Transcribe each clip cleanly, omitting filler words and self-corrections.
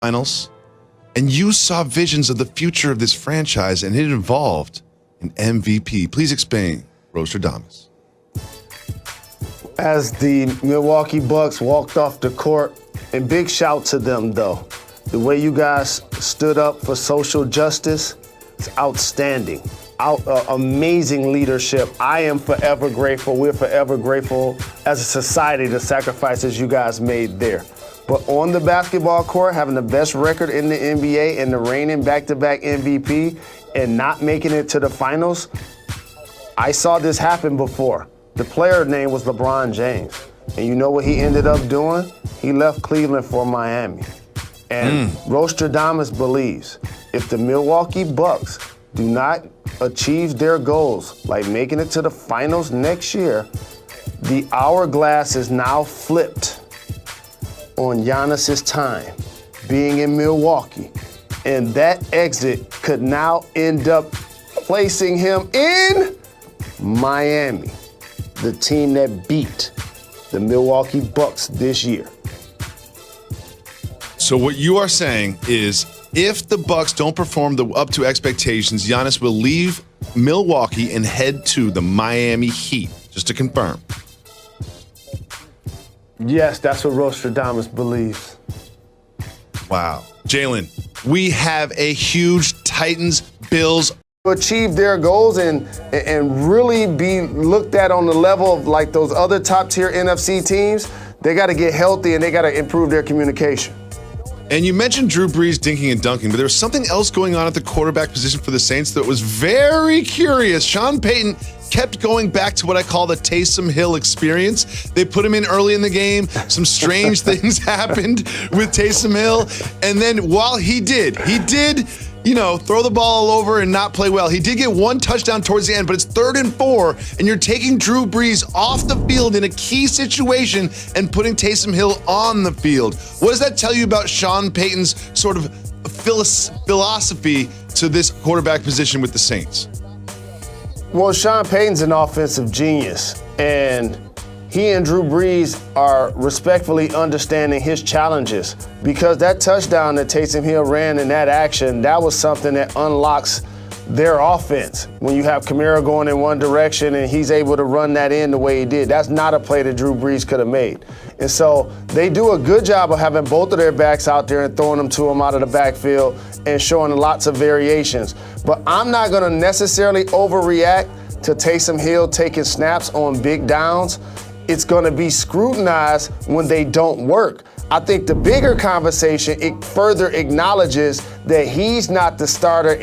finals, and you saw visions of the future of this franchise, and it involved an MVP. Please explain, Rostradamus. As the Milwaukee Bucks walked off the court, and big shout to them though. The way you guys stood up for social justice is outstanding. Amazing leadership. I am forever grateful. We're forever grateful as a society the sacrifices you guys made there. But on the basketball court, having the best record in the NBA and the reigning back-to-back MVP and not making it to the finals, I saw this happen before. The player name was LeBron James. And you know what he ended up doing? He left Cleveland for Miami. And Rostradamus believes if the Milwaukee Bucks do not achieve their goals, like making it to the finals next year, the hourglass is now flipped on Giannis's time being in Milwaukee. And that exit could now end up placing him in Miami, the team that beat the Milwaukee Bucks this year. So what you are saying is if the Bucks don't perform up to expectations, Giannis will leave Milwaukee and head to the Miami Heat, just to confirm. Yes, that's what Rostradamus believes. Wow. Jalen, we have a huge Titans-Bills achieve their goals and really be looked at on the level of like those other top tier NFC teams. They got to get healthy and they got to improve their communication. And you mentioned Drew Brees dinking and dunking, but there was something else going on at the quarterback position for the Saints that was very curious. Sean Payton kept going back to what I call the Taysom Hill experience. They put him in early in the game. Some strange things happened with Taysom Hill. And then while he did, throw the ball all over and not play well. He did get one touchdown towards the end, but it's 3rd and 4, and you're taking Drew Brees off the field in a key situation and putting Taysom Hill on the field. What does that tell you about Sean Payton's sort of philosophy to this quarterback position with the Saints? Well, Sean Payton's an offensive genius, and he and Drew Brees are respectfully understanding his challenges because that touchdown that Taysom Hill ran in that action, that was something that unlocks their offense. When you have Kamara going in one direction and he's able to run that in the way he did, that's not a play that Drew Brees could have made. And so they do a good job of having both of their backs out there and throwing them to him out of the backfield and showing lots of variations. But I'm not going to necessarily overreact to Taysom Hill taking snaps on big downs. It's going to be scrutinized when they don't work. I think the bigger conversation, it further acknowledges that he's not the starter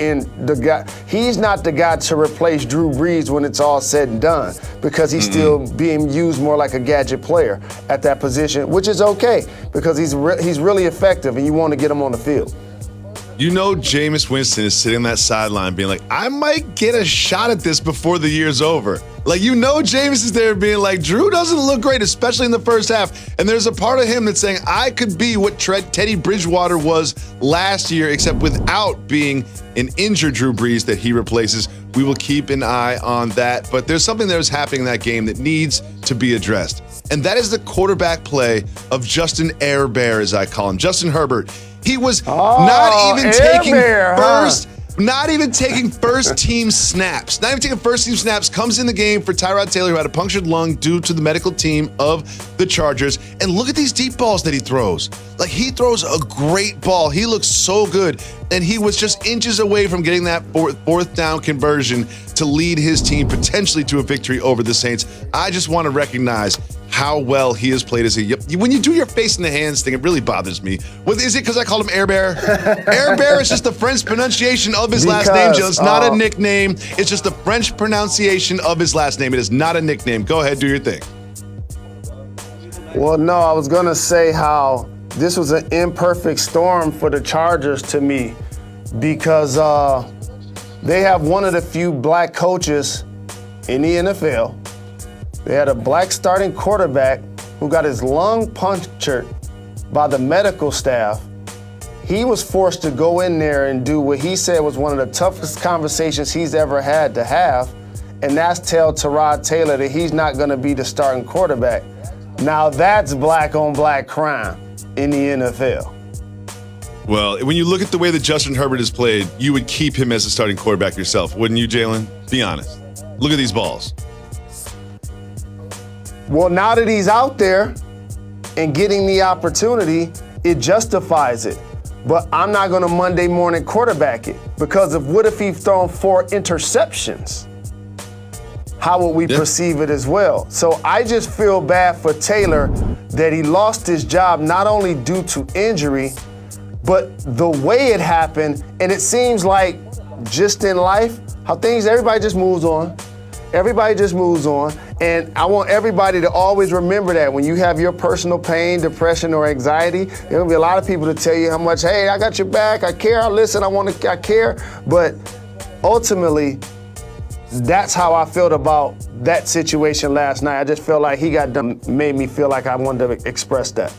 he's not the guy to replace Drew Brees when it's all said and done because he's still being used more like a gadget player at that position, which is okay because he's really effective and you want to get him on the field. You know Jameis Winston is sitting on that sideline being like, I might get a shot at this before the year's over. Like, Jameis is there being like, Drew doesn't look great, especially in the first half. And there's a part of him that's saying, I could be what Teddy Bridgewater was last year, except without being an injured Drew Brees that he replaces. We will keep an eye on that. But there's something that was happening in that game that needs to be addressed. And that is the quarterback play of Justin Herbert, as I call him, Justin Herbert. He was not even taking first team snaps. Comes in the game for Tyrod Taylor, who had a punctured lung due to the medical team of the Chargers. And look at these deep balls that he throws. Like, he throws a great ball. He looks so good. And he was just inches away from getting that fourth down conversion to lead his team potentially to a victory over the Saints. I just want to recognize how well he has played as when you do your face in the hands thing, it really bothers me. Is it because I called him Air Bear? Air Bear is just the French pronunciation of his last name, Jill. It's not a nickname. It's just the French pronunciation of his last name. It is not a nickname. Go ahead, do your thing. Well, no, I was going to say how this was an imperfect storm for the Chargers to me because they have one of the few black coaches in the NFL. They had a black starting quarterback who got his lung punctured by the medical staff. He was forced to go in there and do what he said was one of the toughest conversations he's ever had to have, and that's tell Tyrod Taylor that he's not going to be the starting quarterback. Now that's black on black crime in the NFL. Well, when you look at the way that Justin Herbert has played, you would keep him as a starting quarterback yourself, wouldn't you, Jalen? Be honest. Look at these balls. Well, now that he's out there and getting the opportunity, it justifies it. But I'm not going to Monday morning quarterback it, because what if he's thrown 4 interceptions? How would we perceive it as well? So I just feel bad for Taylor that he lost his job not only due to injury, but the way it happened. And it seems like just in life, everybody just moves on. Everybody just moves on. And I want everybody to always remember that when you have your personal pain, depression, or anxiety, there'll be a lot of people to tell you how much, hey, I got your back, I care, I listen, I care. But ultimately, that's how I felt about that situation last night. I just felt like he got done, made me feel like I wanted to express that.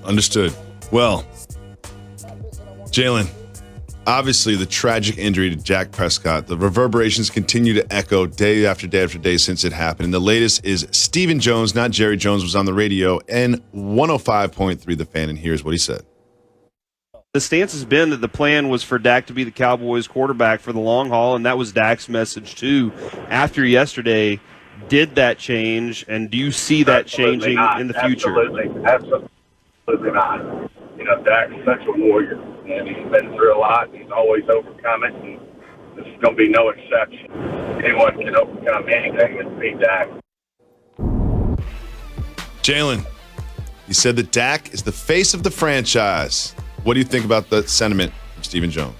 Understood. Well, Jalen, obviously the tragic injury to Dak Prescott, the reverberations continue to echo day after day after day since it happened. And the latest is Stephen Jones, not Jerry Jones, was on the radio and 105.3 The Fan, and here's what he said. The stance has been that the plan was for Dak to be the Cowboys quarterback for the long haul, and that was Dak's message too. After yesterday, did that change, and do you see that changing in the future? Absolutely not. You know, Dak's such a warrior, and he's been through a lot, and he's always overcome it, and this is going to be no exception. Anyone can overcome anything and beat Dak. Jalen, he said that Dak is the face of the franchise. What do you think about that sentiment from Stephen Jones?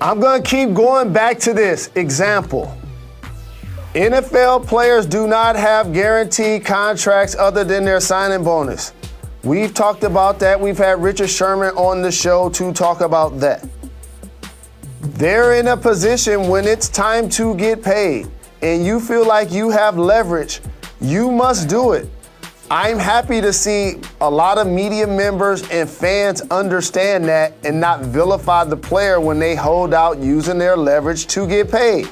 I'm going to keep going back to this example. NFL players do not have guaranteed contracts other than their signing bonus. We've talked about that. We've had Richard Sherman on the show to talk about that. They're in a position when it's time to get paid and you feel like you have leverage, you must do it. I'm happy to see a lot of media members and fans understand that and not vilify the player when they hold out using their leverage to get paid.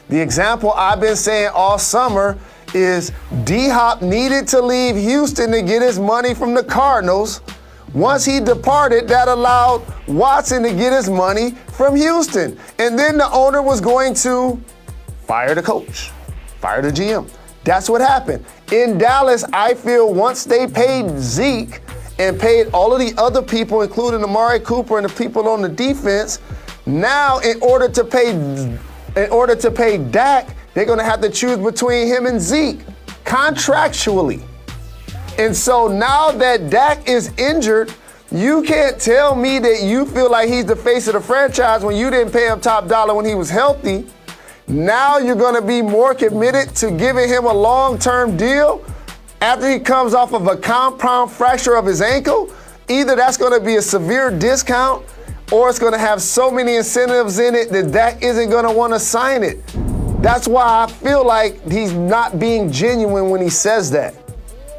The example I've been saying all summer is D-Hop needed to leave Houston to get his money from the Cardinals. Once he departed, that allowed Watson to get his money from Houston. And then the owner was going to fire the coach, fire the GM. That's what happened. In Dallas, I feel once they paid Zeke and paid all of the other people, including Amari Cooper and the people on the defense, now in order to pay Dak, they're going to have to choose between him and Zeke contractually. And so now that Dak is injured, you can't tell me that you feel like he's the face of the franchise when you didn't pay him top dollar when he was healthy. Now you're going to be more committed to giving him a long-term deal after he comes off of a compound fracture of his ankle. Either that's going to be a severe discount or it's going to have so many incentives in it that Dak isn't going to want to sign it. That's why I feel like he's not being genuine when he says that.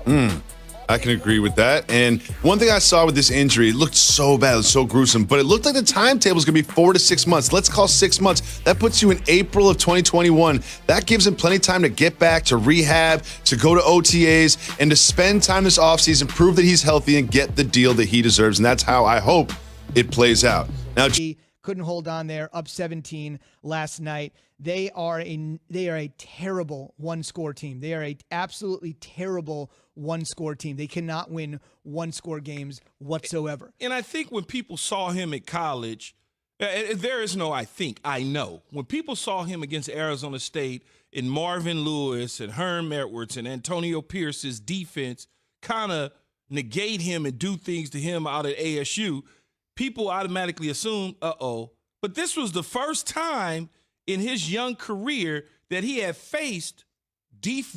I can agree with that. And one thing I saw with this injury, it looked so bad, it was so gruesome, but it looked like the timetable is going to be 4 to 6 months. Let's call 6 months. That puts you in April of 2021. That gives him plenty of time to get back, to rehab, to go to OTAs, and to spend time this offseason, prove that he's healthy, and get the deal that he deserves. And that's how I hope it plays out. Now, he couldn't hold on there, up 17 last night. They are a terrible one-score team. They are a absolutely terrible one-score team. They cannot win one-score games whatsoever. And I think when people saw him at college, there is no I think, I know. When people saw him against Arizona State and Marvin Lewis and Herm Edwards and Antonio Pierce's defense kind of negate him and do things to him out at ASU, people automatically assume, But this was the first time in his young career that he had faced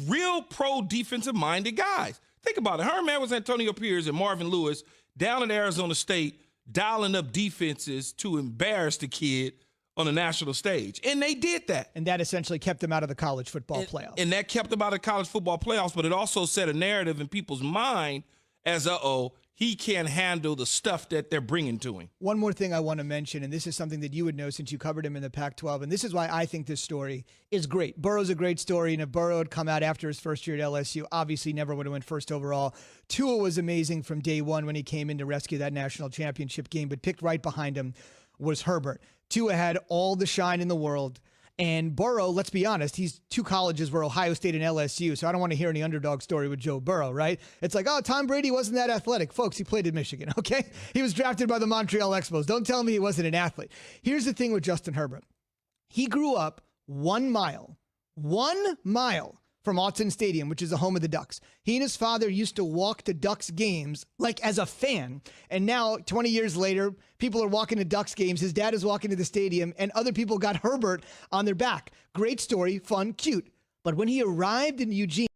real pro defensive-minded guys. Think about it. Herm Edwards, Antonio Pierce, and Marvin Lewis down at Arizona State dialing up defenses to embarrass the kid on the national stage. And they did that. And that essentially kept him out of the college football playoffs. And that kept him out of college football playoffs, but it also set a narrative in people's mind as, he can't handle the stuff that they're bringing to him. One more thing I want to mention, and this is something that you would know since you covered him in the Pac-12, and this is why I think this story is great. Burrow's a great story, and if Burrow had come out after his first year at LSU, obviously never would have went first overall. Tua was amazing from day one when he came in to rescue that national championship game, but picked right behind him was Herbert. Tua had all the shine in the world. And Burrow, let's be honest, he's two colleges were Ohio State and LSU, so I don't want to hear any underdog story with Joe Burrow, right? It's like, oh, Tom Brady wasn't that athletic. Folks, he played at Michigan, okay? He was drafted by the Montreal Expos. Don't tell me he wasn't an athlete. Here's the thing with Justin Herbert. He grew up 1 mile from Autzen Stadium, which is the home of the Ducks. He and his father used to walk to Ducks games, like as a fan. And now, 20 years later, people are walking to Ducks games. His dad is walking to the stadium, and other people got Herbert on their back. Great story, fun, cute. But when he arrived in Eugene,